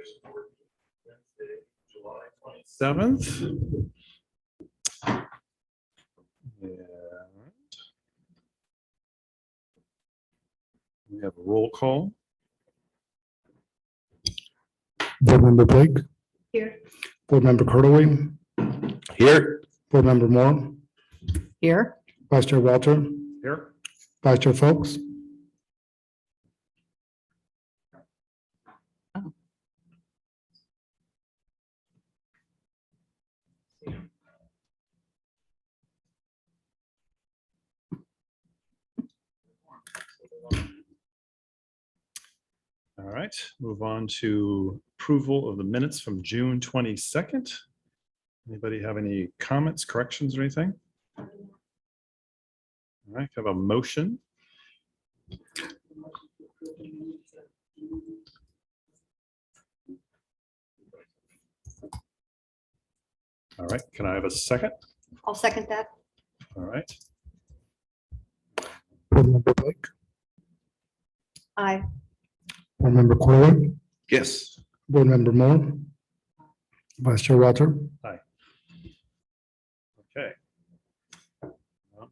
Wednesday, July 27th. We have a roll call. Board Member Blake, Here. Board Member Curdaway, Here. Board Member Moore, Here. Vice Chair Walter, Here. Vice Chair Folks. All right, move on to approval of the minutes from June 22nd. Anybody have any comments, corrections, or anything? All right, have a motion. All right, can I have a second? I'll second that. All right, Board Member Blake, Aye. Board Member Curdaway, yes. Board Member Moore, Vice Chair Walter. Okay.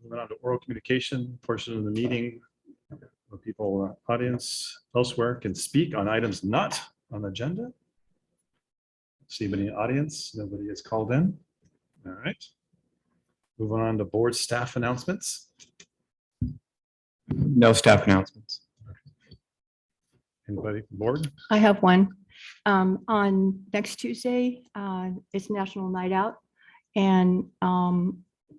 Moving on to oral communication portion of the meeting. Where people, audience elsewhere can speak on items not on the agenda. See anybody in the audience? Nobody is called in. All right. Moving on to board staff announcements. No staff announcements. Anybody from board? I have one. On next Tuesday, it's National Night Out. And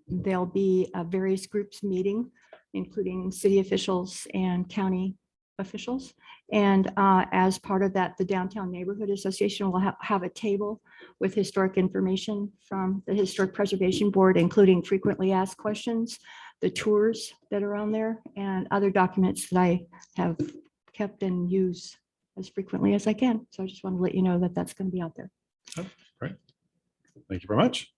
there'll be various groups meeting, including city officials and county officials. And as part of that, the Downtown Neighborhood Association will have a table with historic information from the Historic Preservation Board, including frequently asked questions, the tours that are on there, and other documents that I have kept and use as frequently as I can. So I just want to let you know that that's going to be out there. Oh, great. Thank you very much.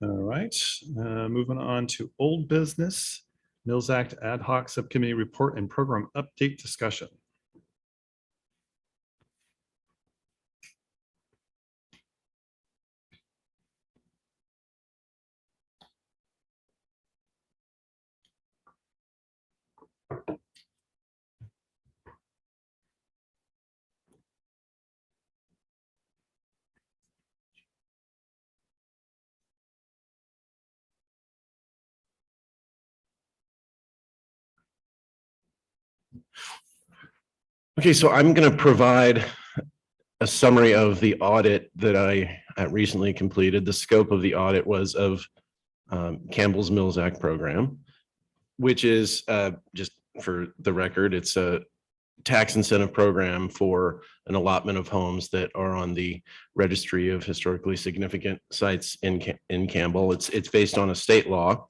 All right, moving on to old business, Mills Act Ad Hoc Subcommittee Report and Program Update Discussion. Okay, so I'm going to provide a summary of the audit that I recently completed. The scope of the audit was of Campbell's Mills Act program, which is just for the record, it's a tax incentive program for an allotment of homes that are on the registry of historically significant sites in Campbell. It's based on a state law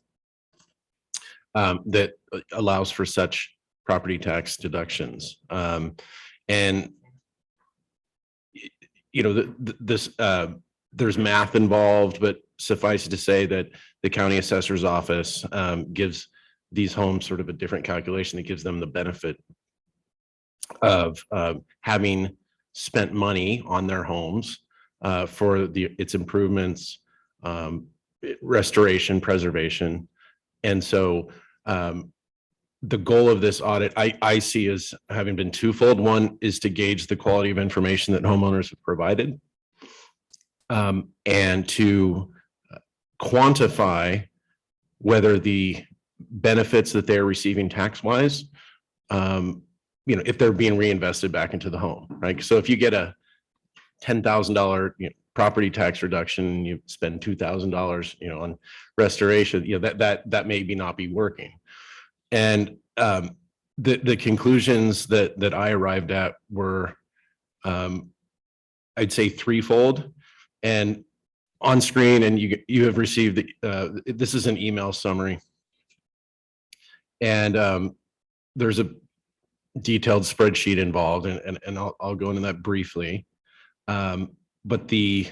that allows for such property tax deductions. And, you know, there's math involved, but suffice it to say that the county assessor's office gives these homes sort of a different calculation that gives them the benefit of having spent money on their homes for its improvements, restoration, preservation. And so the goal of this audit I see as having been twofold. One is to gauge the quality of information that homeowners have provided, and to quantify whether the benefits that they're receiving tax-wise, you know, if they're being reinvested back into the home, right? So if you get a $10,000 property tax reduction, and you spend $2,000, you know, on restoration, you know, that maybe not be working. And the conclusions that I arrived at were, I'd say threefold. And on screen, and you have received this is an email summary, and there's a detailed spreadsheet involved, and I'll go into that briefly. But the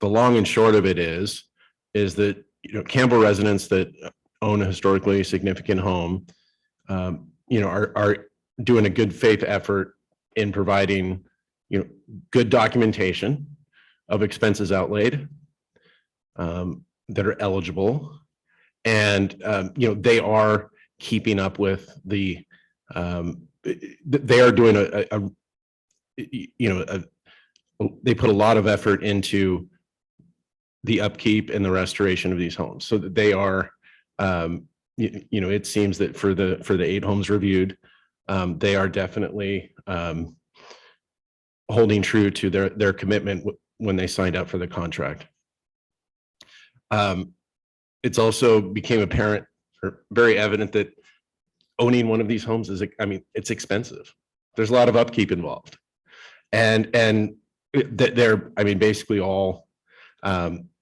long and short of it is that, you know, Campbell residents that own a historically significant home, you know, are doing a good faith effort in providing, good documentation of expenses outlaid that are eligible. And, they are keeping up with they are doing they put a lot of effort into the upkeep and the restoration of these homes, so that they are, it seems that for the 8 homes reviewed, they are definitely holding true to their commitment when they signed up for the contract. It's also became apparent or very evident that owning one of these homes is, it's expensive. There's a lot of upkeep involved, and they're, basically all,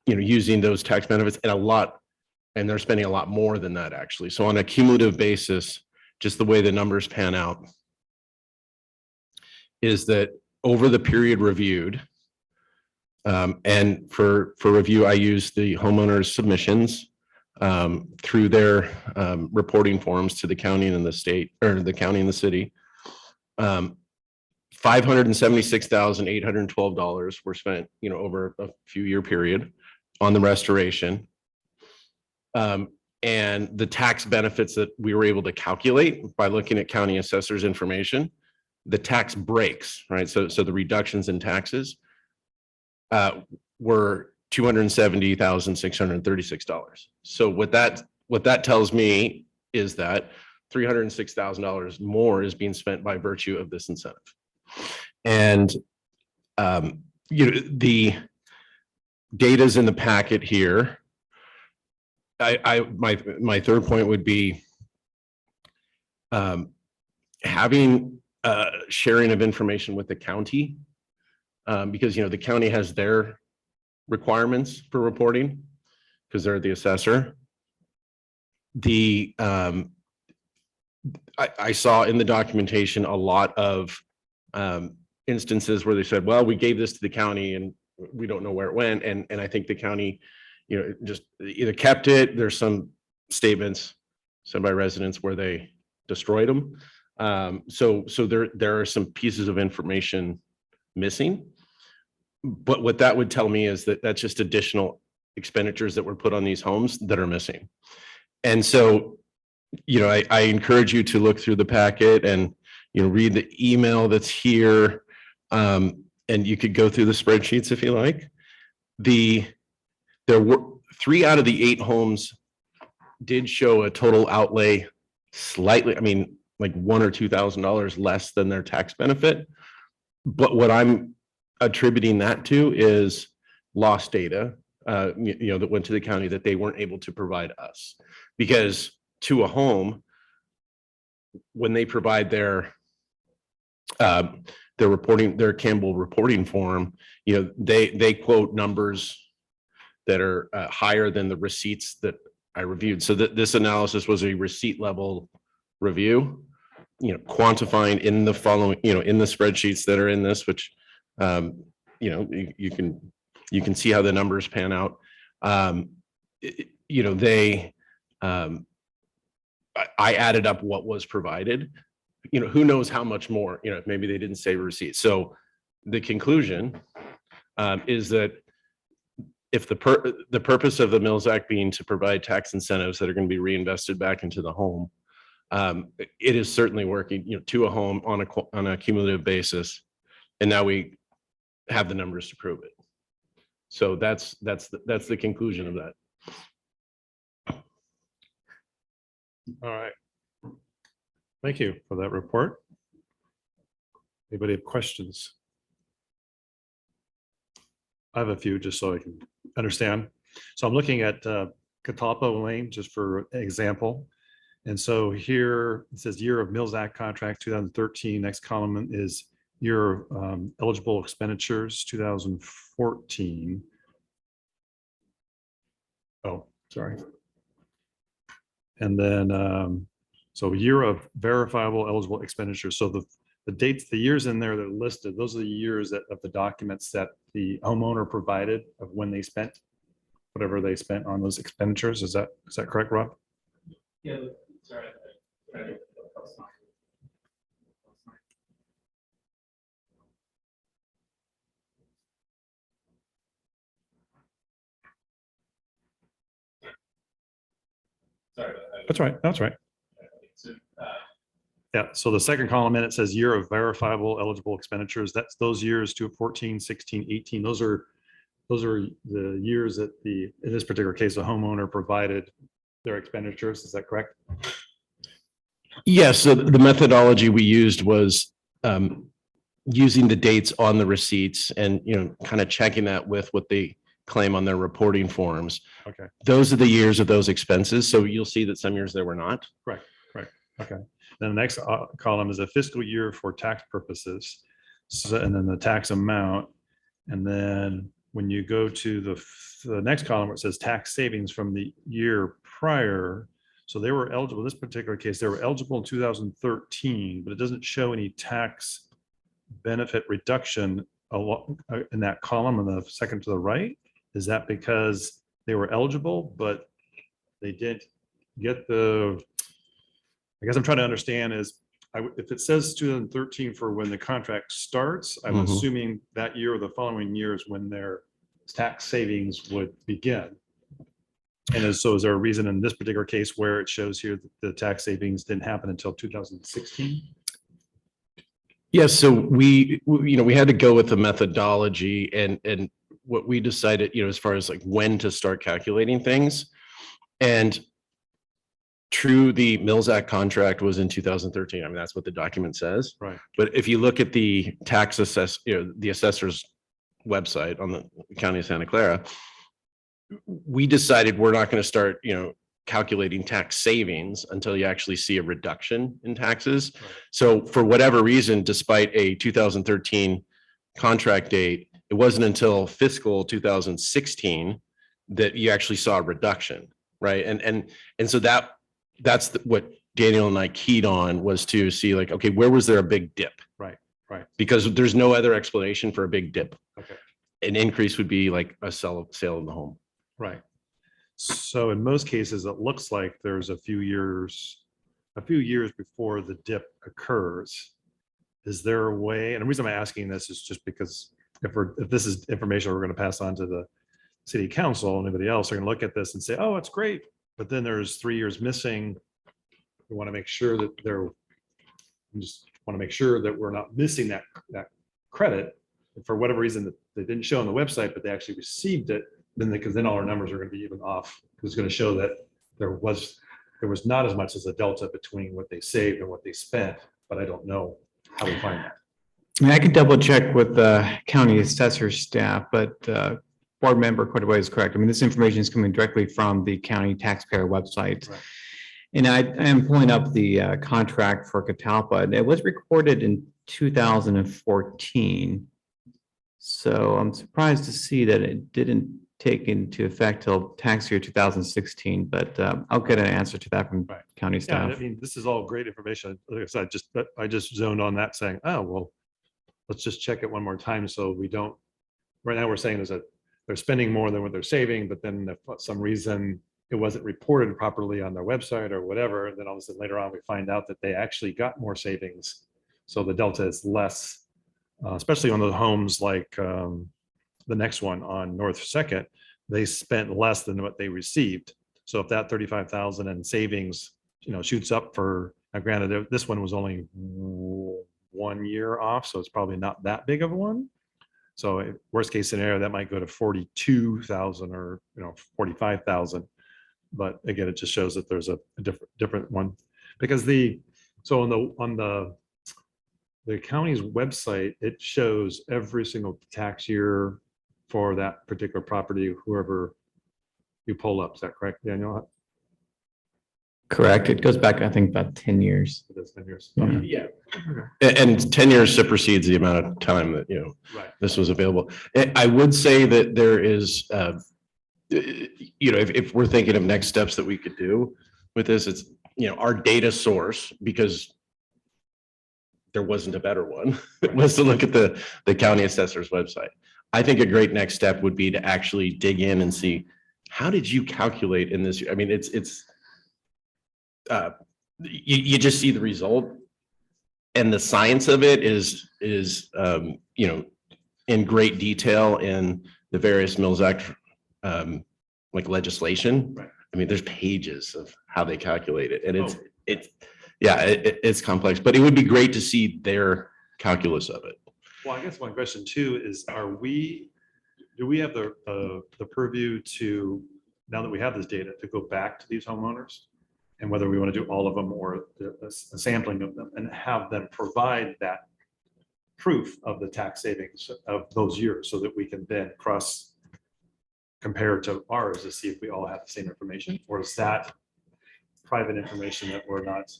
using those tax benefits and they're spending a lot more than that, actually. So on a cumulative basis, just the way the numbers pan out is that over the period reviewed, and for review, I use the homeowners' submissions through their reporting forms to the county and the state, or the county and the city. $576,812 were spent, over a few year period on the restoration. And the tax benefits that we were able to calculate by looking at county assessors' information, the tax breaks, right? So the reductions in taxes were $270,636. So what that tells me is that $306,000 more is being spent by virtue of this incentive. And the data's in the packet here. My third point would be having sharing of information with the county, because the county has their requirements for reporting because they're the assessor. I saw in the documentation a lot of instances where they said, well, we gave this to the county and we don't know where it went. And I think the county, just either kept it. There's some statements said by residents where they destroyed them. So there are some pieces of information missing. But what that would tell me is that that's just additional expenditures that were put on these homes that are missing. And so, I encourage you to look through the packet and, read the email that's here. And you could go through the spreadsheets if you like. There were 3 out of the 8 homes did show a total outlay slightly, like $1,000 or $2,000 less than their tax benefit. But what I'm attributing that to is lost data, that went to the county that they weren't able to provide us, because to a home, when they provide their reporting, their Campbell reporting form, they quote numbers that are higher than the receipts that I reviewed. So that this analysis was a receipt level review, quantifying in the following, in the spreadsheets that are in this, which, you can see how the numbers pan out. I added up what was provided, who knows how much more, maybe they didn't say receipt. So the conclusion is that if the purpose of the Mills Act being to provide tax incentives that are going to be reinvested back into the home, it is certainly working, to a home on a cumulative basis. And now we have the numbers to prove it. So that's the conclusion of that. All right. Thank you for that report. Anybody have questions? I have a few just so I can understand. So I'm looking at Catalpa Lane just for example. And so here it says year of Mills Act contract 2013. Next column is year of eligible expenditures 2014. Oh, sorry. And then, so year of verifiable eligible expenditures. So the dates, the years in there that are listed, those are the years of the documents that the homeowner provided of when they spent whatever they spent on those expenditures. Is that correct, Rob? Yeah, sorry. That's right. That's right. Yeah, so the second column in it says year of verifiable eligible expenditures. That's those years to 14, 16, 18. Those are the years that in this particular case, the homeowner provided their expenditures. Is that correct? Yes, so the methodology we used was using the dates on the receipts and, kind of checking that with what they claim on their reporting forms. Okay, Those are the years of those expenses. So you'll see that some years there were not. right. Okay. Then the next column is a fiscal year for tax purposes. So, and then the tax amount. And then when you go to the next column where it says tax savings from the year prior. So they were eligible, in this particular case, they were eligible in 2013, but it doesn't show any tax benefit reduction in that column on the second to the right. Is that because they were eligible, but they didn't get I guess I'm trying to understand is, if it says 2013 for when the contract starts, I'm assuming that year or the following years when their tax savings would begin. And so is there a reason in this particular case where it shows here that the tax savings didn't happen until 2016? Yes, so we had to go with the methodology and what we decided, as far as like when to start calculating things. And true, the Mills Act contract was in 2013. I mean, that's what the document says. Right. But if you look at the the assessor's website on the County of Santa Clara, we decided we're not going to start, calculating tax savings until you actually see a reduction in taxes. Right. So for whatever reason, despite a 2013 contract date, it wasn't until fiscal 2016 that you actually saw a reduction, right? And so that's what Daniel and I keyed on, was to see like, okay, where was there a big dip? Right. Because there's no other explanation for a big dip. Okay. An increase would be like a sale of the home. Right. So in most cases, it looks like there's a few years before the dip occurs. Is there a way, and the reason I'm asking this is just because if this is information we're going to pass on to the city council, anybody else are going to look at this and say, oh, it's great, but then there's 3 years missing. We want to make sure that we're not missing that credit for whatever reason that they didn't show on the website, but they actually received it. Because then all our numbers are going to be even off. It's going to show that there was not as much as a delta between what they saved and what they spent, but I don't know how we find that. I mean, I could double check with the county assessor staff, but board member Cordova is correct. I mean, this information is coming directly from the county taxpayer website. Right. And I am pulling up the contract for Catalpa, and it was recorded in 2014. So I'm surprised to see that it didn't take into effect till tax year 2016, but I'll get an answer to that from Right. county Yeah, staff. I mean, this is all great information. Like I said, I just zoned on that saying, oh, well, let's just check it one more time. So we don't, right now we're saying they're spending more than what they're saving, but then if for some reason it wasn't reported properly on their website or whatever, then all of a sudden later on, we find out that they actually got more savings. So the delta is less, especially on the homes like the next one on North Second, they spent less than what they received. So if that 35,000 in savings, shoots up for, now granted, this one was only 1 year off, so it's probably not that big of a one. So worst case scenario, that might go to 42,000 or 45,000. But again, it just shows that there's a different one, because on the county's website, it shows every single tax year for that particular property, whoever you pull up. Is that correct, Daniel? Correct. It goes back, I think, about 10 years. It is 10 years. Yeah. Yeah. And 10 years supersedes the amount of time that, Right. this was available. I would say that there is, if we're thinking of next steps that we could do with this, it's, our data source, because there wasn't a better one, was to look at the county assessor's website. I think a great next step would be to actually dig in and see, how did you calculate in this? I mean, you just see the result, and the science of it is in great detail in the various Mills Act like legislation. Right. I mean, there's pages of how they calculate it, and Oh. it's complex, but it would be great to see their calculus of it. Well, I guess one question too is, do we have the purview to, now that we have this data, to go back to these homeowners? And whether we want to do all of them or a sampling of them, and have them provide that proof of the tax savings of those years, so that we can then cross compare to ours to see if we all have the same information, or is that private information that we're not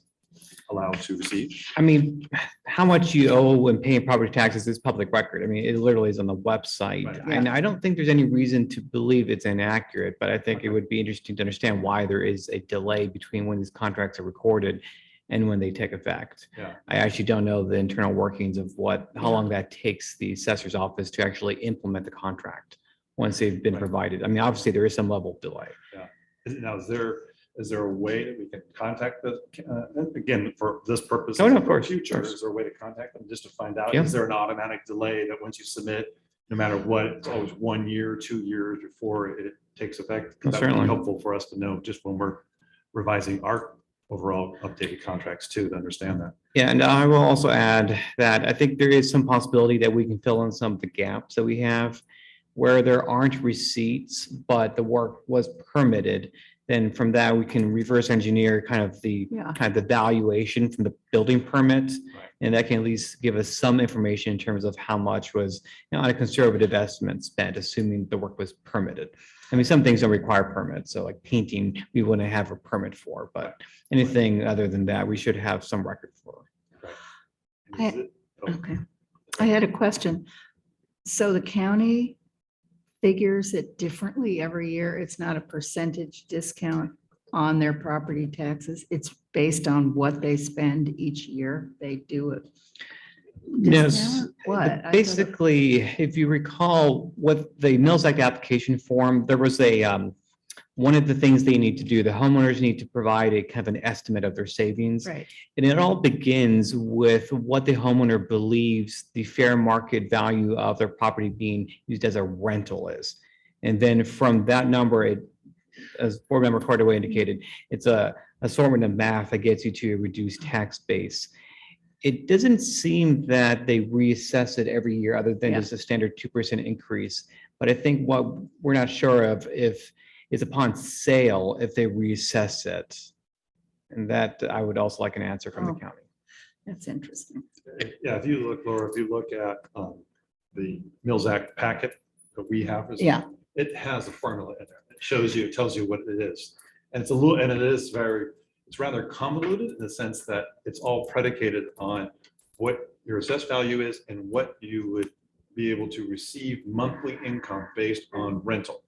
allowed to receive? I mean, how much you owe when paying property taxes is public record. I mean, it literally is on the website. Right. And I don't think there's any reason to believe it's inaccurate, but I think it would be interesting to understand why there is a delay between when these contracts are recorded and when they take effect. Yeah. I actually don't know the internal workings of how long that takes the assessor's office to actually implement the contract once they've been Right. provided. I mean, obviously there is some level of delay. Now, is there a way that we can contact the, again, for this purpose? Oh, no, of for course, Future, of course. is there a way to contact them just to find out? Yeah. Is there an automatic delay that once you submit, no matter what, it's always 1 year, 2 years before it takes effect? 'Cause that would be Certainly. helpful for us to know just when we're revising our overall updated contracts too, to understand that. Yeah, and I will also add that I think there is some possibility that we can fill in some of the gaps that we have where there aren't receipts, but the work was permitted. Then from that, we can reverse engineer kind of the valuation from the building permit. Right. And that can at least give us some information in terms of how much was, on a conservative estimate spent, assuming the work was permitted. I mean, some things don't require permits. So like painting, we wouldn't have a permit for, but anything other than that, we should have some record for. And is it- oh, Okay, I had a question. So the county figures it differently every year. It's not a percentage discount on their property taxes. It's based on what they spend each year. They do it. Yes. Discount? What? I thought it- Basically, if you recall what the Mills Act application form, there was one of the things they need to do, the homeowners need to provide a kind of an estimate of their savings. Right, And it all begins with what the homeowner believes the fair market value of their property being used as a rental is. And then from that number, as board member Cordaway indicated, it's a assortment of math that gets you to a reduced tax base. It doesn't seem that they reassess it every year other than Yeah. just a standard 2% increase. But I think what we're not sure of is upon sale, if they reassess it. And that I would also like an answer from the Oh. county. that's interesting. Yeah, if you look, Laura, if you look at the Mills Act packet that we have. Yeah. It has a formula in there. It shows you, it tells you what it is. And it's a little, and it's rather convoluted in the sense that it's all predicated on what your assessed value is and what you would be able to receive monthly income based on rental.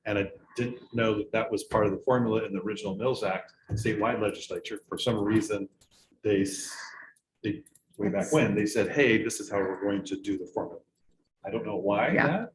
And I didn't know that that was part of the formula in the original Mills Act and statewide legislature. For some reason, they way back when, they said, hey, this is how we're going to do the formula. I don't know why Yeah. that,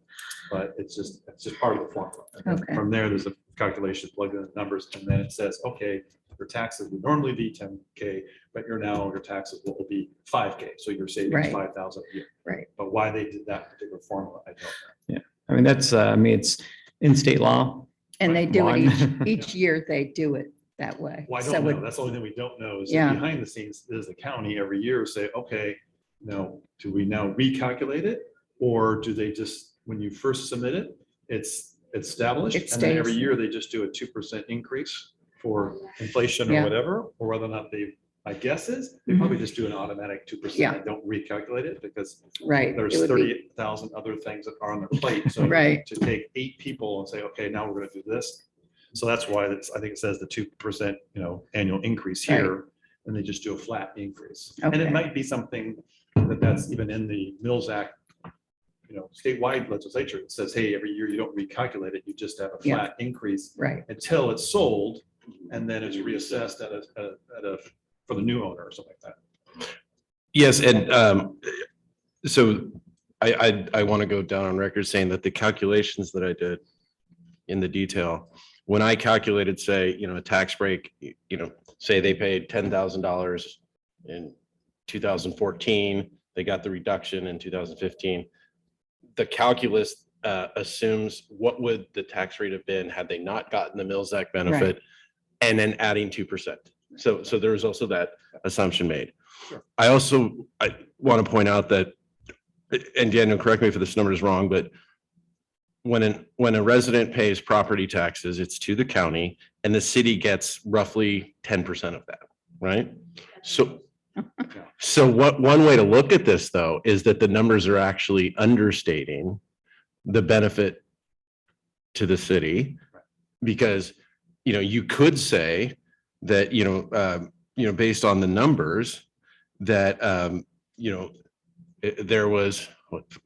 but it's just part of the formula. And then Okay. from there, there's a calculation, plug in the numbers, and then it says, okay, your taxes would normally be 10K, but your taxes will be 5K. So you're saving Right. 5,000 a year. Right. But why they did that particular formula, I don't know. I mean, it's in state law. And they do One. it each year, they do it that way. Well, I So don't know. it- That's the only thing we don't know is Yeah. that behind the scenes, does the county every year say, okay, now, do we now recalculate it? Or do they just, when you first submit it, it's established? It And then every stays. year they just do a 2% increase for inflation or Yeah. whatever, or whether or not my guess is, they probably just do an automatic 2% Yeah. and don't recalculate it because Right. there's it would be- 38,000 other things that are on their plate. So Right. to take 8 people and say, okay, now we're gonna do this. So that's why I think it says the 2%, annual increase here, and they just do a flat increase. And it Okay. might be something that's even in the Mills Act, statewide legislature. It says, hey, every year you don't recalculate it, you just have a Yeah. flat increase Right, until it's sold, and then it's reassessed for the new owner or something like that. Yes, and so I want to go down on record saying that the calculations that I did in the detail, when I calculated, say, a tax break, say they paid $10,000 in 2014, they got the reduction in 2015. The calculus assumes what would the tax rate have been had they not gotten the Mills Act benefit, and then adding 2%. So there's also that assumption made. Sure. I want to point out that, and Daniel, correct me if this number is wrong, but when a resident pays property taxes, it's to the county, and the city gets roughly 10% of that, right? So one way to look at this, though, is that the numbers are actually understating the benefit to the city, because you could say that based on the numbers that there was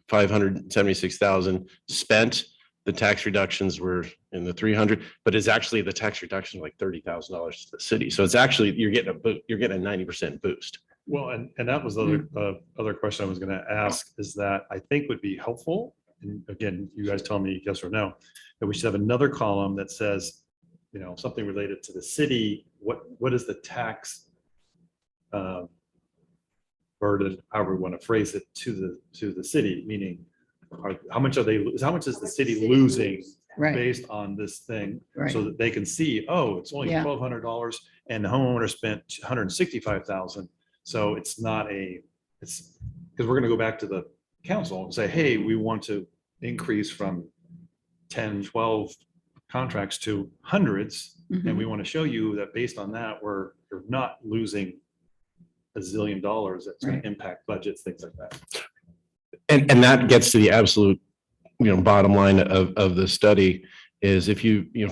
576,000 spent. The tax reductions were in the 300, but it's actually the tax reduction like $30,000 to the city. So it's actually you're getting a 90% boost. Well, and that was the other question I was going to ask, is that I think would be helpful. And again, you guys tell me yes or no, that we should have another column that says, something related to the city. What is the tax burden, however we want to phrase it, to the city? Meaning, how much is the city losing Right. based on this thing, Right. so that they can see, oh, it's only Yeah. $1,200 and the homeowner spent $165,000. So it's because we're going to go back to the council and say, hey, we want to increase from 10, 12 contracts to hundreds. And we want to show you that based on that, we're not losing $1 zillion that's going Right. to impact budgets, things like that. And that gets to the absolute, bottom line of the study is if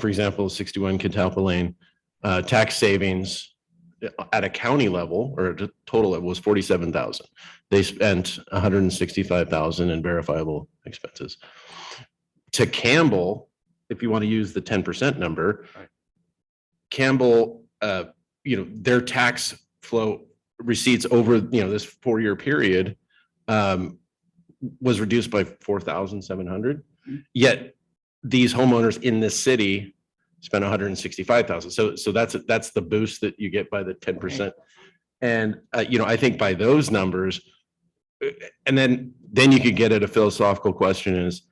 for example, 61 Catalpa Lane, tax savings at a county level or a total level was 47,000. They spent 165,000 in verifiable expenses. To Campbell, if you want to use the 10% number, Right. Campbell, their tax flow receipts over, this 4-year period, was reduced by 4,700. Yet these homeowners in this city spent 165,000. So that's the boost that you get by the 10%. And I think by those numbers, and then you could get at a philosophical question is,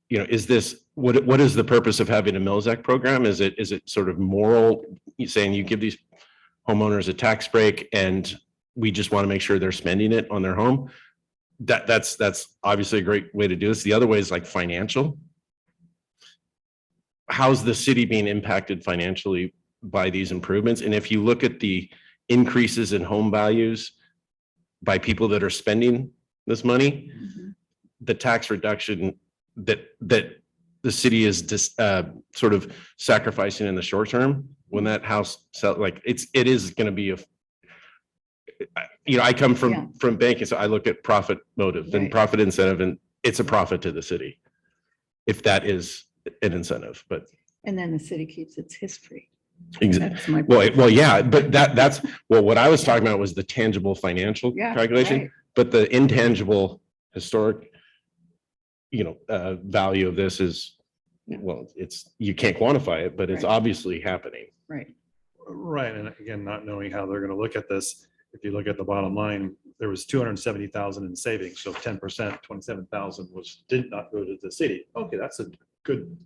is this what is the purpose of having a Mills Act program? Is it sort of moral, saying you give these homeowners a tax break and we just want to make sure they're spending it on their home? That's obviously a great way to do this. The other way is like financial. How's the city being impacted financially by these improvements? And if you look at the increases in home values by people that are spending this money, the tax reduction that the city is just sort of sacrificing in the short term, when that house sell, like it is going to be I come from banking, so I look at profit motive and Right. profit incentive, and it's a profit to the city if that is an incentive. But And then the city keeps its history. exactly. That's my. Well, yeah, but that's what I was talking about was the tangible financial Yeah, calculation, right. but the intangible historic, value of this is, well, you can't quantify it, but it's Right. obviously happening. Right. Right. And again, not knowing how they're going to look at this, if you look at the bottom line, there was 270,000 in savings. So 10%, 27,000 did not go to the city. Okay, that's a good,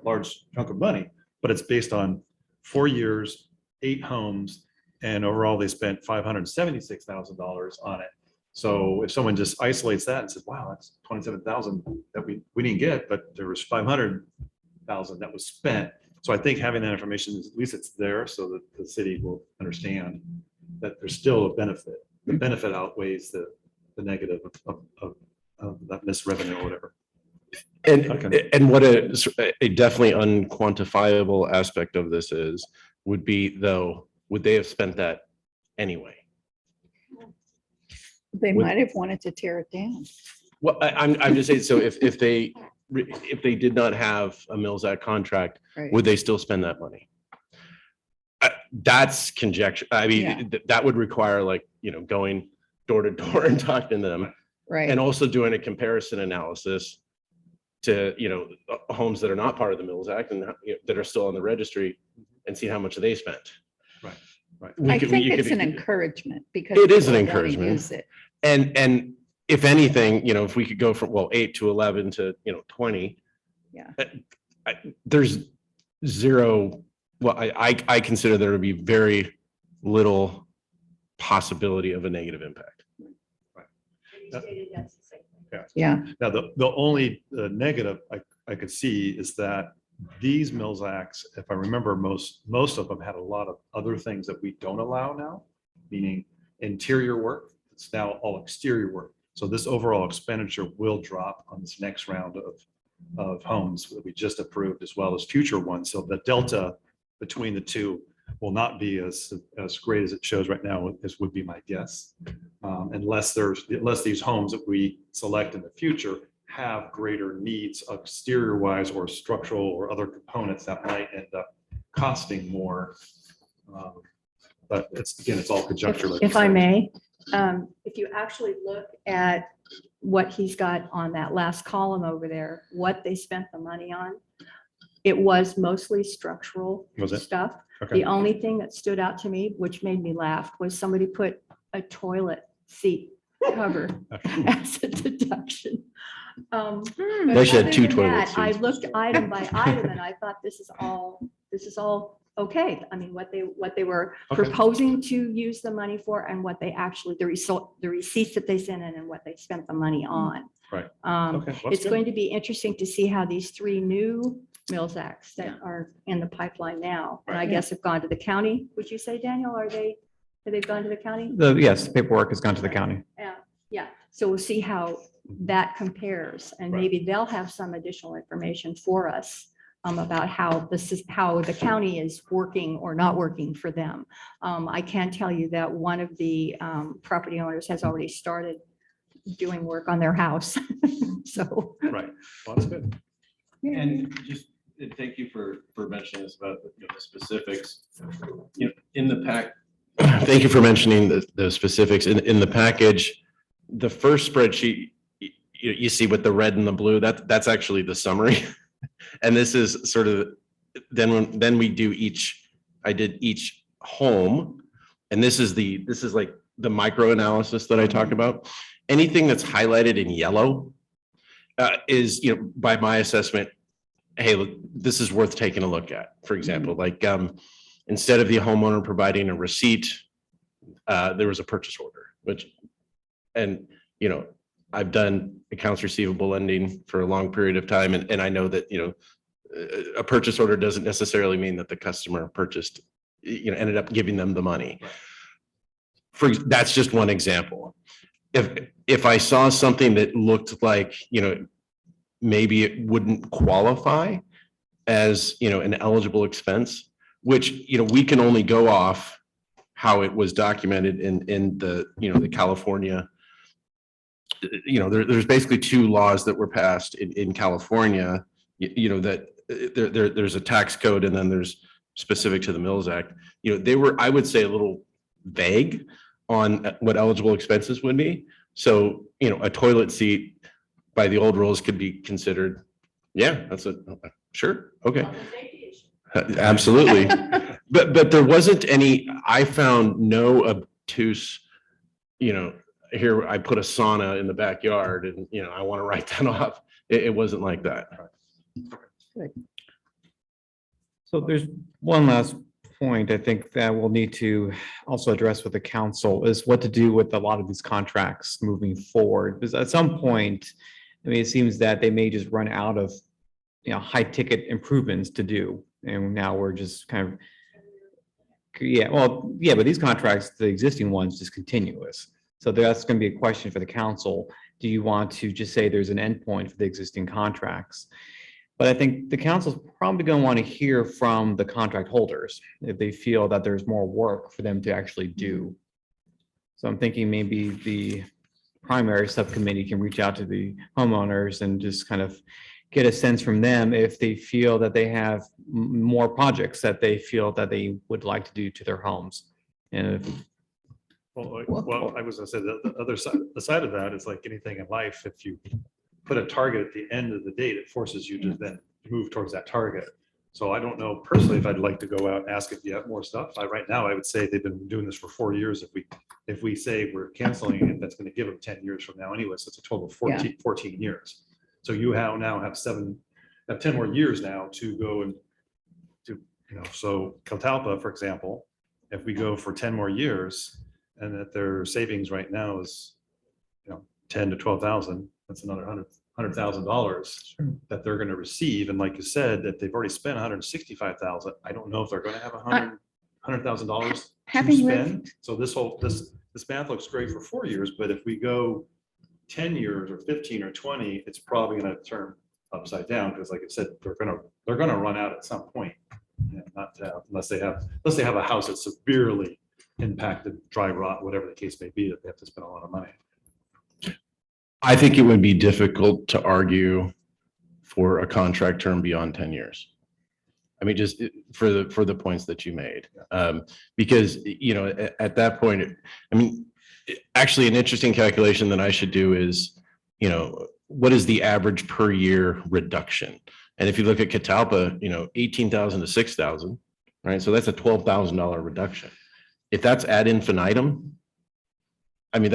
large chunk of money, but it's based on 4 years, 8 homes, and overall they spent $576,000 on it. So if someone just isolates that and says, wow, that's 27,000 that we didn't get, but there was 500,000 that was spent. So I think having that information, at least it's there so that the city will understand that there's still a benefit. The benefit outweighs the negative of that missed revenue or whatever. And what a definitely unquantifiable aspect of this would be, though, would they have spent that anyway? They might have wanted to tear it down. Well, I'm just saying, so if they did not have a Mills Act contract, Right. would they still spend that money? That's conjecture. I mean, Yeah. that would require going door to door and talking to them, Right. and also doing a comparison analysis to, homes that are not part of the Mills Act and that are still on the registry, and see how much they spent. Right. We I could- think you it's could- an encouragement because. It is an people wanna encouragement. use it. And if anything, if we could go from, 8 to 11 to, 20. Yeah. There's zero, I consider there to be very little possibility of a negative impact. Yeah, Now, the only negative I could see is that these Mills Acts, if I remember, most of them had a lot of other things that we don't allow now, meaning interior work. It's now all exterior work. So this overall expenditure will drop on this next round of homes that we just approved, as well as future ones. So the delta between the two will not be as great as it shows right now, as would be my guess. Unless these homes that we select in the future have greater needs exterior wise or structural or other components that might end up costing more. But it's all conjecture. like If you I said. may, if you actually look at what he's got on that last column over there, what they spent the money on, it was mostly structural Was it? stuff. Okay. The only thing that stood out to me, which made me laugh, was somebody put a toilet seat cover as a deduction. But They should have other two than toilet that, I seats. looked item by item and I thought this is all okay. I mean, what they were Okay. proposing to use the money for and what they actually, the receipts that they sent in and what they spent the money on. Right. Okay, well, that's It's good. going to be interesting to see how these 3 new Mills Acts that are in the pipeline now, and I Right. guess have gone to the county. Would you say, Daniel, have they gone to the county? Yes, paperwork has gone to the county. Yeah, so we'll see how that compares, and Right. maybe they'll have some additional information for us about how the county is working or not working for them. I can tell you that one of the property owners has already started doing work on their house. So, Right. Well, that's good. And just, thank you for mentioning this about the specifics. In the pack, Thank you for mentioning the specifics in the package. The first spreadsheet, you see with the red and the blue, that's actually the summary. And this is sort of, then we do I did each home. And this is like the micro analysis that I talked about. Anything that's highlighted in yellow is, by my assessment, hey, look, this is worth taking a look at. For example, like instead of the homeowner providing a receipt, there was a purchase order, I've done accounts receivable lending for a long period of time. And I know that, a purchase order doesn't necessarily mean that the customer purchased, ended up giving them the money. That's just one example. If I saw something that looked like, maybe it wouldn't qualify as, an eligible expense, which, we can only go off how it was documented in the, the California. There's basically 2 laws that were passed in California, that there's a tax code and then there's specific to the Mills Act. They were, I would say, a little vague on what eligible expenses would be. So, a toilet seat by the old rules could be considered, sure, okay. Absolutely. But there wasn't any, I found no obtuse, here I put a sauna in the backyard and, I want to write that off. It wasn't like that. So there's one last point I think that we'll need to also address with the council is what to do with a lot of these contracts moving forward. Because at some point, it seems that they may just run out of, high ticket improvements to do. And now we're just kind of, but these contracts, the existing ones, just continuous. So that's going to be a question for the council. Do you want to just say there's an endpoint for the existing contracts? But I think the council's probably going to want to hear from the contract holders if they feel that there's more work for them to actually do. So I'm thinking maybe the primary subcommittee can reach out to the homeowners and just kind of get a sense from them if they feel that they have more projects that they feel that they would like to do to their homes. And if Well, I was gonna say the other side, the side of that is like anything in life. If you put a target at the end of the date, it forces you to then move towards that target. So I don't know personally if I'd like to go out and ask if you have more stuff. Right now, I would say they've been doing this for 4 years. If we say we're canceling it, that's going to give them 10 years from now anyway. So it's a total of 14 years. So you now have 10 more years now to go and so Catalpa, for example, if we go for 10 more years and that their savings right now is, 10 to 12,000, that's another $100,000 that they're going to receive. And like you said, that they've already spent 165,000. I don't know if they're going to have $100,000 to Having spend. lived, So this math looks great for 4 years, but if we go 10 years or 15 or 20, it's probably going to turn upside down because, like I said, they're going to run out at some point. Unless they have a house that's severely impacted, dry rot, whatever the case may be, that they have to spend a lot of money. I think it would be difficult to argue for a contract term beyond 10 years. I mean, just for the points that you made, because, at that point, I mean, actually an interesting calculation that I should do is, what is the average per year reduction? And if you look at Catalpa, 18,000 to 6,000, right? So that's a $12,000 reduction. If that's ad infinitum, I mean,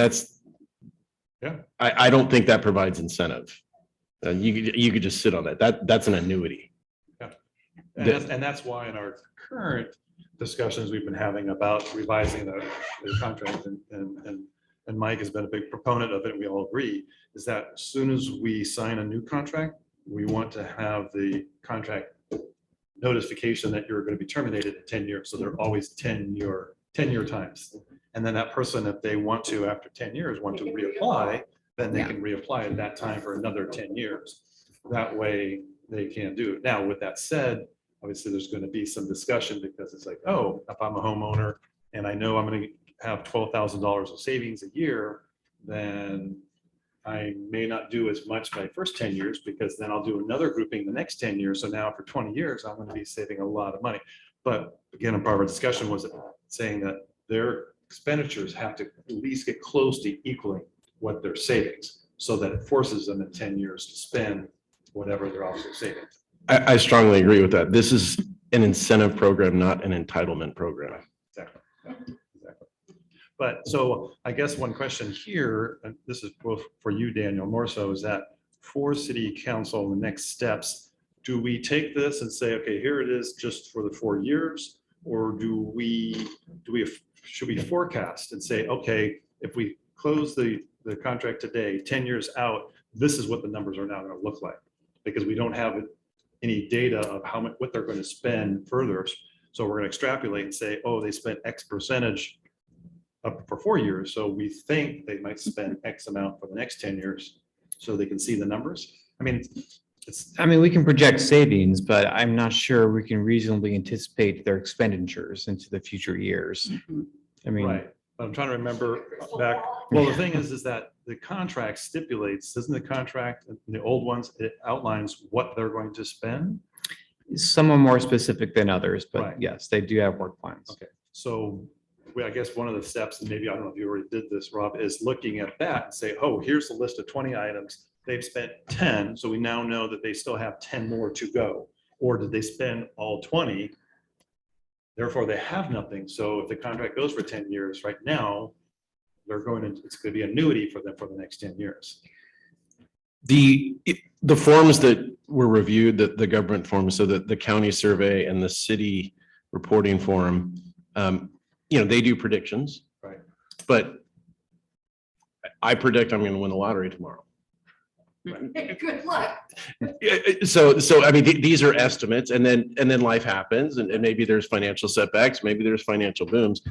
I don't think that provides incentive. You could just sit on that. That's an annuity. And that's why in our current discussions we've been having about revising the contract, and Mike has been a big proponent of it, and we all agree, is that as soon as we sign a new contract, we want to have the contract notification that you're going to be terminated in 10 years. So they're always 10-year times. And then that person, if they want to, after 10 years, want to reapply, then they can reapply at that time for another 10 years. That way they can do it. Now, with that said, obviously there's going to be some discussion because it's like, oh, if I'm a homeowner and I know I'm going to have $12,000 of savings a year, then I may not do as much my first 10 years because then I'll do another grouping the next 10 years. So now for 20 years, I'm going to be saving a lot of money. But again, a part of our discussion was saying that their expenditures have to at least get close to equaling what their savings, so that it forces them in 10 years to spend whatever they're also saving. I strongly agree with that. This is an incentive program, not an entitlement program. Exactly. But so I guess one question here, and this is both for you, Daniel, more so, is that for city council, the next steps, do we take this and say, okay, here it is just for the 4 years? Or should we forecast and say, okay, if we close the contract today, 10 years out, this is what the numbers are now going to look like? Because we don't have any data of what they're going to spend further. So we're going to extrapolate and say, oh, they spent X percentage up for 4 years. So we think they might spend X amount for the next 10 years so they can see the numbers. I mean, we can project savings, but I'm not sure we can reasonably anticipate their expenditures into the future years. I mean, right. But I'm trying to remember back. Well, the thing is that the contract stipulates, doesn't the contract, the old ones, it outlines what they're going to spend? some are more specific than others, but Right. yes, they do have work plans. Okay, so I guess one of the steps, and maybe I don't know if you already did this, Rob, is looking at that and say, oh, here's the list of 20 items. They've spent 10, so we now know that they still have 10 more to go. Or did they spend all 20? Therefore, they have nothing. So if the contract goes for 10 years, right now, it's going to be annuity for them for the next 10 years. The forms that were reviewed, the government forms, so that the county survey and the city reporting form, they do predictions. Right. But I predict I'm going to win the lottery tomorrow. Good luck. So I mean, these are estimates, and then life happens, and maybe there's financial setbacks, maybe there's financial booms.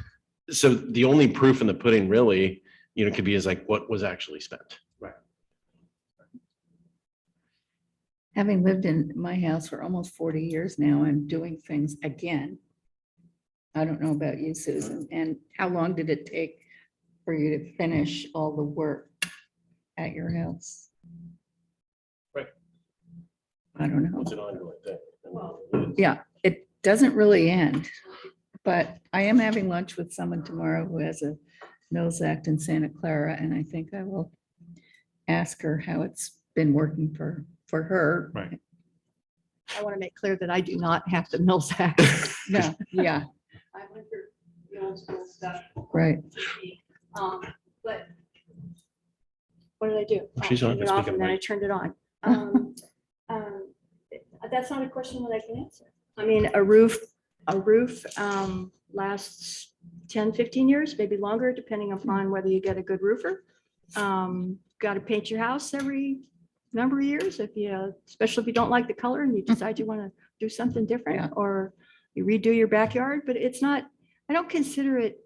So the only proof in the pudding really, could be is like what was actually spent. Right. Having lived in my house for almost 40 years now, I'm doing things again. I don't know about you, Susan, and how long did it take for you to finish all the work at your house? Right. I don't know. It's an ongoing thing. Yeah, it doesn't really end, but I am having lunch with someone tomorrow who has a Mills Act in Santa Clara, and I think I will ask her how it's been working for her. Right. I want to make clear that I do not have the Mills Act. No, yeah, I went through the old school stuff. right. But what did I do? She's I on. turned it off Speaking and then I right. turned it on. That's not a question that I can answer. I mean, a roof lasts 10, 15 years, maybe longer, depending upon whether you get a good roofer. Got to paint your house every number of years if you, especially if you don't like the color and you decide you want to do something Yeah. different, or you redo your backyard, but it's not, I don't consider it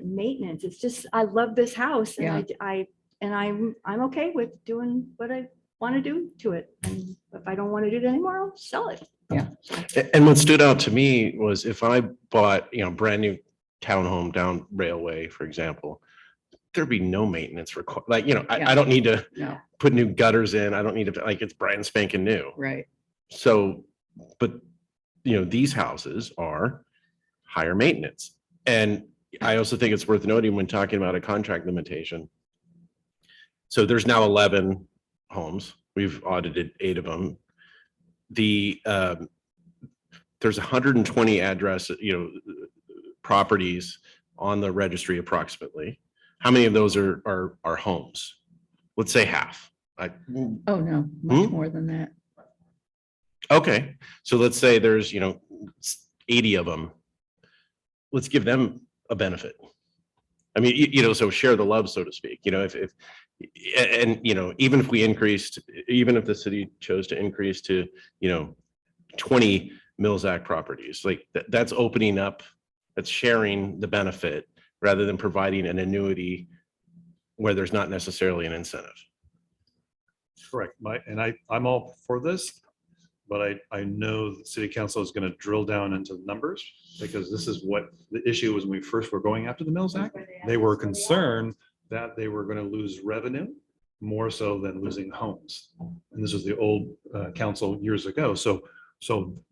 maintenance. It's just, I love this house and I'm okay with doing what I want to do to it. And if I don't want to do it anymore, I'll sell it. And what stood out to me was if I bought, brand new townhome down Railway, for example, there'd be no maintenance required. Like, I don't need to No, put new gutters in. I don't need to, like, it's brand spanking new. right. So, but, these houses are higher maintenance. And I also think it's worth noting when talking about a contract limitation. So there's now 11 homes. We've audited 8 of them. There's 120 address, properties on the registry approximately. How many of those are homes? Let's say half. Oh, no, much more than that. Okay, so let's say there's, 80 of them. Let's give them a benefit. I mean, so share the love, so to speak, if even if we increased, even if the city chose to increase to, 20 Mills Act properties, like that's opening up, that's sharing the benefit rather than providing an annuity where there's not necessarily an incentive. Correct. I'm all for this, but I know the city council is going to drill down into the numbers, because this is what the issue was when we first were going after the Mills Act. They were concerned that they were going to lose revenue more so than losing homes. And this was the old council years ago. So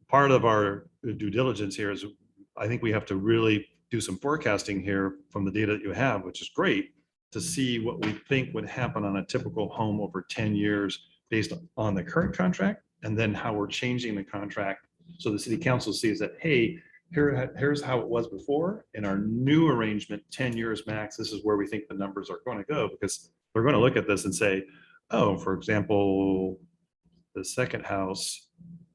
part of our due diligence here is I think we have to really do some forecasting here from the data that you have, which is great, to see what we think would happen on a typical home over 10 years based on the current contract, and then how we're changing the contract. So the city council sees that, hey, here's how it was before. In our new arrangement, 10 years max, this is where we think the numbers are going to go, because they're going to look at this and say, oh, for example, the second house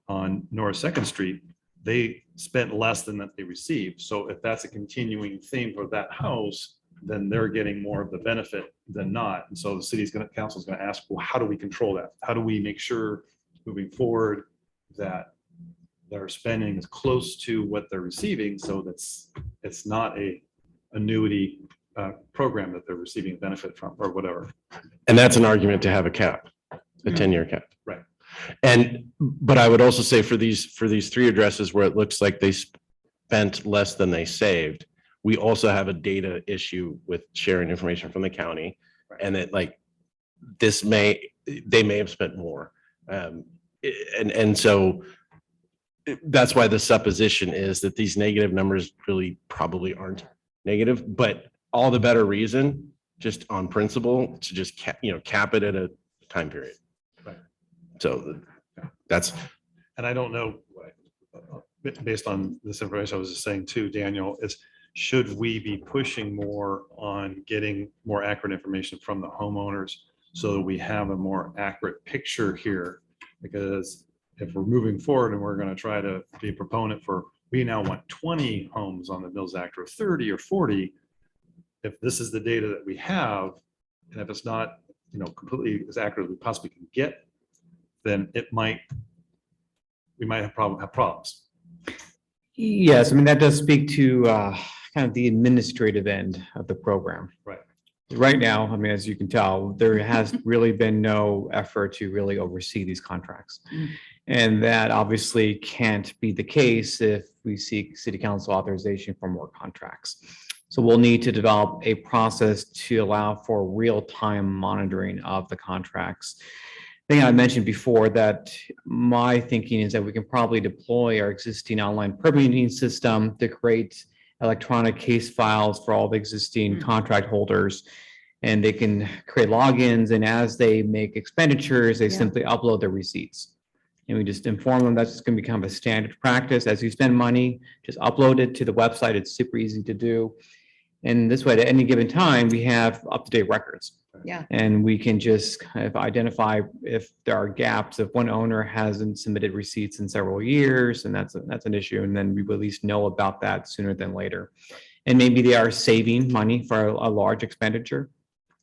on North 2nd Street, they spent less than that they received. So if that's a continuing theme for that house, then they're getting more of the benefit than not. And so the council is going to ask, well, how do we control that? How do we make sure moving forward that their spending is close to what they're receiving, so it's not a annuity program that they're receiving benefit from or whatever. And that's an argument to have a cap, a 10-year cap. Right. But I would also say for these 3 addresses where it looks like they spent less than they saved, we also have a data issue with sharing information from the county, and that they may have spent more. And so that's why the supposition is that these negative numbers really probably aren't negative, but all the better reason, just on principle, to just cap it at a time period. Right. So that's. And I don't know, based on this information I was just saying too, Daniel, is should we be pushing more on getting more accurate information from the homeowners so that we have a more accurate picture here? Because if we're moving forward and we're going to try to be a proponent for, we now want 20 homes on the Mills Act or 30 or 40, if this is the data that we have, and if it's not, completely as accurate as we possibly can get, then we might have problems. Yes, I mean, that does speak to kind of the administrative end of the program. Right. Right now, I mean, as you can tell, there has really been no effort to really oversee these contracts. And that obviously can't be the case if we seek city council authorization for more contracts. So we'll need to develop a process to allow for real-time monitoring of the contracts. I think I mentioned before that my thinking is that we can probably deploy our existing online permitting system to create electronic case files for all the existing contract holders, And they can create logins, and as they make expenditures, they Yeah. simply upload their receipts. And we just inform them that's just going to become a standard practice. As you spend money, just upload it to the website. It's super easy to do. And this way, at any given time, we have up-to-date records. Yeah. And we can just kind of identify if there are gaps, if one owner hasn't submitted receipts in several years, and that's an issue. And then we will at least know about that sooner than later. And maybe they are saving money for a large expenditure,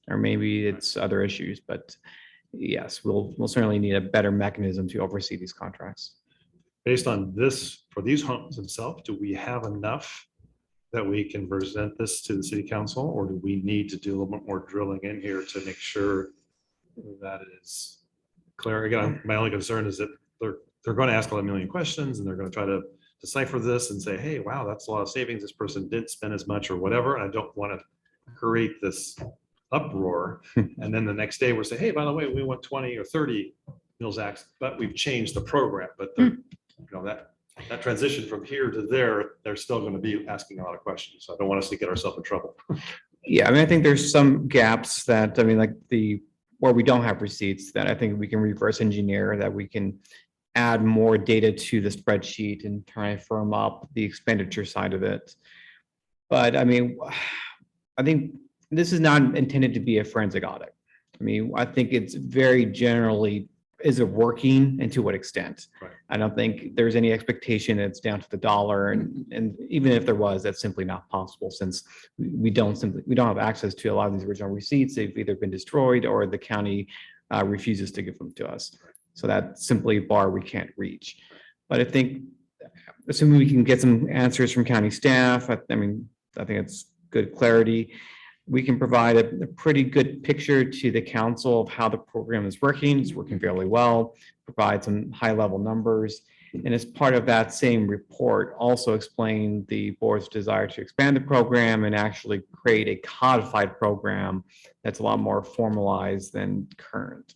or maybe it's other issues, but yes, we'll certainly need a better mechanism to oversee these contracts. Based on this, for these homes themselves, do we have enough that we can present this to the city council, or do we need to do a little bit more drilling in here to make sure that is clear? Again, my only concern is that they're going to ask a million questions, and they're going to try to decipher this and say, hey, wow, that's a lot of savings. This person didn't spend as much or whatever. And I don't want to create this uproar. And then the next day we're saying, hey, by the way, we want 20 or 30 Mills Acts, but we've changed the program. But that transition from here to there, they're still going to be asking a lot of questions. So I don't want us to get ourselves in trouble. Yeah, I mean, I think there's some gaps that, I mean, like where we don't have receipts, that I think we can reverse engineer, that we can add more data to the spreadsheet and try and firm up the expenditure side of it. But I mean, I think this is not intended to be a forensic audit. I mean, I think it's very generally, is it working and to what extent? Right. I don't think there's any expectation it's down to the dollar. And even if there was, that's simply not possible, since we don't have access to a lot of these original receipts. They've either been destroyed or the county refuses to give them to us. So that's simply a bar we can't reach. But I think, assuming we can get some answers from county staff, I think it's good clarity. We can provide a pretty good picture to the council of how the program is working. It's working fairly well, provide some high-level numbers. And as part of that same report, also explain the board's desire to expand the program and actually create a codified program that's a lot more formalized than current.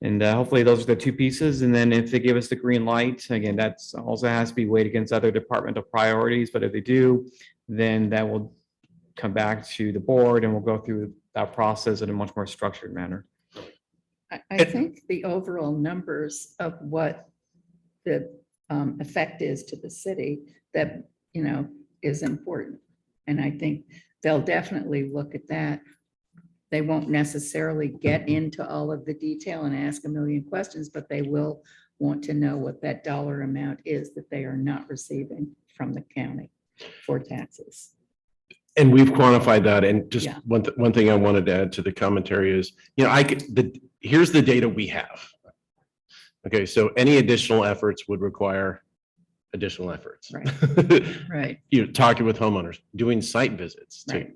And hopefully those are the two pieces. And then if they give us the green light, again, that's also has to be weighed against other departmental priorities. But if they do, then that will come back to the board and we'll go through that process in a much more structured manner. I think the overall numbers of what the effect is to the city, that, is important. And I think they'll definitely look at that. They won't necessarily get into all of the detail and ask a million questions, but they will want to know what that dollar amount is that they are not receiving from the county for taxes. And we've quantified that. And just Yeah. one thing I wanted to add to the commentary is, here's the data we have. Okay, so any additional efforts would require additional efforts. Right. Right. Talking with homeowners, doing site visits, Right.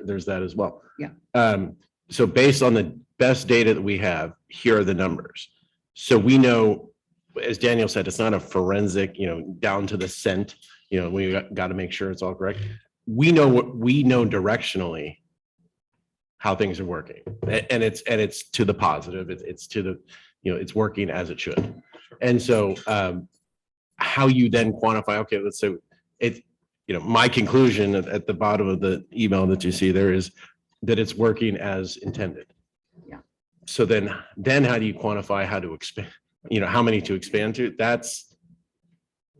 there's that as well. Yeah. So based on the best data that we have, here are the numbers. So we know, as Daniel said, it's not a forensic, down to the cent, we got to make sure it's all correct. We know directionally how things are working, and it's to the positive. It's to the, it's working as it should. And so how you then quantify, okay, let's say it, my conclusion at the bottom of the email that you see there is that it's working as intended. Yeah. So then how do you quantify how to expand, how many to expand to? That's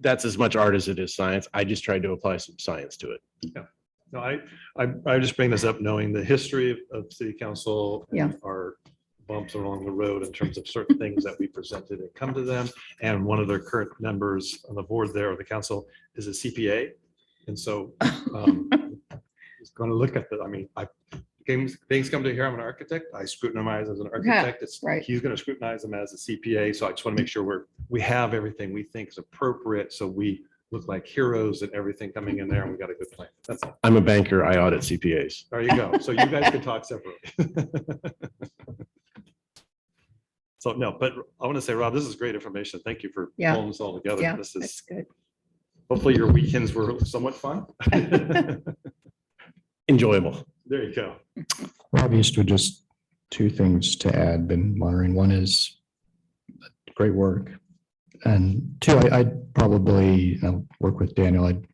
as much art as it is science. I just tried to apply some science to it. Yeah. No, I just bring this up knowing the history of city council and our bumps along the road in terms of certain things that we presented and come to them. And one of their current members on the board there, or the council, is a CPA. And so he's going to look at things come to here. I'm an architect. I scrutinize as an architect. right. He's going to scrutinize them as a CPA. So I just want to make sure we have everything we think is appropriate. So we look like heroes and everything coming in there, and we got a good plan. That's all. I'm a banker. I audit CPAs. There you go. So you guys can talk separately. So no, but I want to say, Rob, this is great information. Thank you for Yeah. pulling this all together. Yeah, This that's is, good. hopefully your weekends were somewhat fun. Enjoyable. There you go. Rob used to just two things to add, been wondering. One is great work. And two, I'd probably work with Daniel. I'd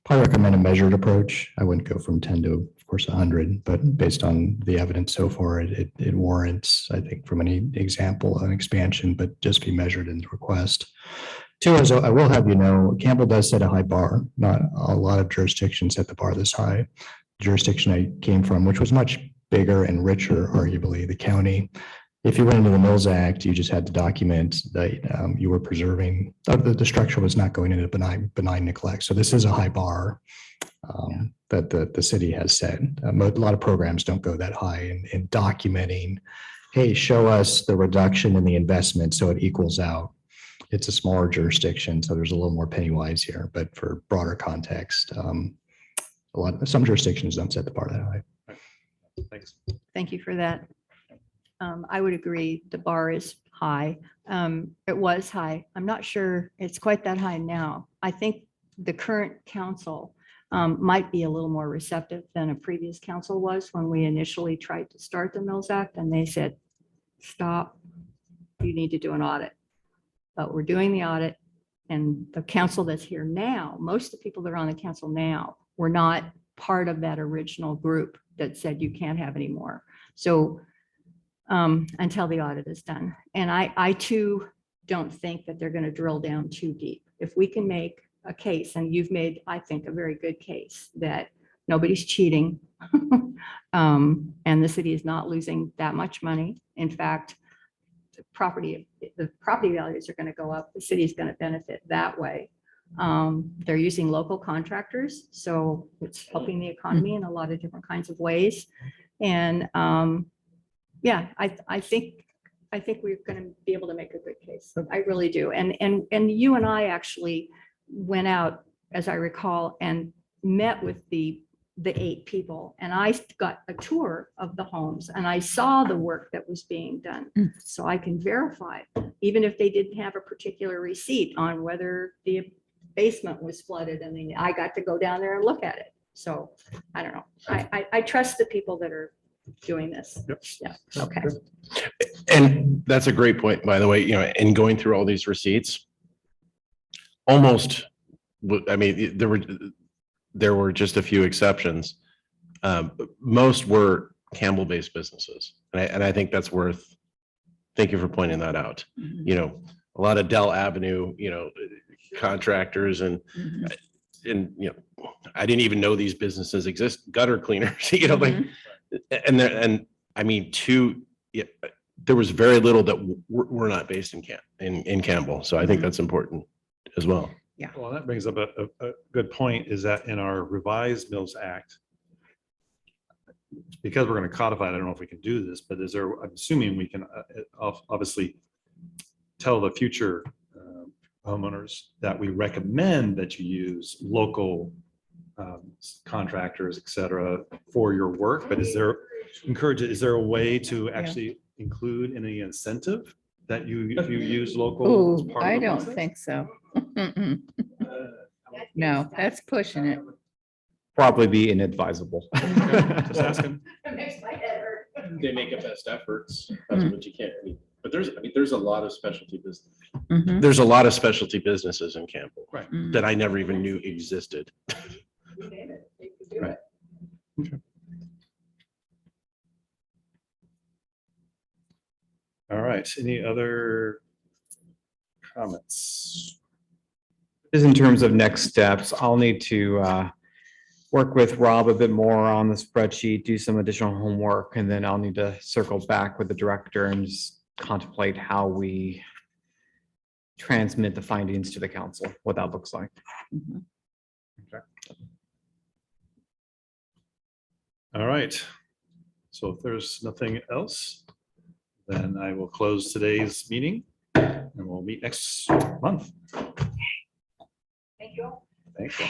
Probably recommend a measured approach. I wouldn't go from 10 to, of course, 100, but based on the evidence so far, it warrants, I think, from any example, an expansion, but just be measured in the request. Two is, I will have you know, Campbell does set a high bar. Not a lot of jurisdictions set the bar this high. Jurisdiction I came from, which was much bigger and richer, arguably, the county. If you went into the Mills Act, you just had to document that you were preserving, the structure was not going into benign neglect. So this is a high bar that the city has set. A lot of programs don't go that high in documenting, hey, show us the reduction in the investment so it equals out. It's a smaller jurisdiction, so there's a little more penny wise here, but for broader context, some jurisdictions don't set the bar that high. Thanks. Thank you for that. I would agree, the bar is high. It was high. I'm not sure it's quite that high now. I think the current council might be a little more receptive than a previous council was when we initially tried to start the Mills Act, and they said, stop, you need to do an audit. But we're doing the audit, and the council that's here now, most of the people that are on the council now were not part of that original group that said you can't have any more. So until the audit is done. And I too don't think that they're going to drill down too deep. If we can make a case, and you've made, I think, a very good case that nobody's cheating and the city is not losing that much money. In fact, the property values are going to go up. The city is going to benefit that way. They're using local contractors, so it's helping the economy in a lot of different kinds of ways. And yeah, I think we're going to be able to make a good case. I really do. And you and I actually went out, as I recall, and met with the 8 people, and I got a tour of the homes, and I saw the work that was being done. So I can verify, even if they didn't have a particular receipt on whether the basement was flooded, and then I got to go down there and look at it. So I don't know. I trust the people that are doing this. Yep. Yeah. Okay. And that's a great point, by the way, in going through all these receipts, almost, I mean, there were just a few exceptions. Most were Campbell-based businesses. And I think that's thank you for pointing that out. A lot of Dell Avenue, contractors and I didn't even know these businesses exist, gutter cleaners, and I mean, there was very little that were not based in Campbell. So I think that's important as well. Well, that brings up a good point, is that in our revised Mills Act, because we're going to codify it, I don't know if we can do this, but I'm assuming we can obviously tell the future homeowners that we recommend that you use local contractors, et cetera, for your work. But is there a way to actually include any incentive that you use local? as part of I the don't process? think so. No, that's pushing it. Probably be inadvisable. Just asking. They make a best efforts, that's what you can't, but there's a lot of specialty business. There's a lot of specialty businesses in Campbell Right. that I never even knew existed. Right. Okay. All right. Any other comments? Just in terms of next steps, I'll need to work with Rob a bit more on the spreadsheet, do some additional homework, and then I'll need to circle back with the director and just contemplate how we transmit the findings to the council, what that looks like. Okay. All right. So if there's nothing else, then I will close today's meeting and we'll meet next month. Thank you all. Thank you.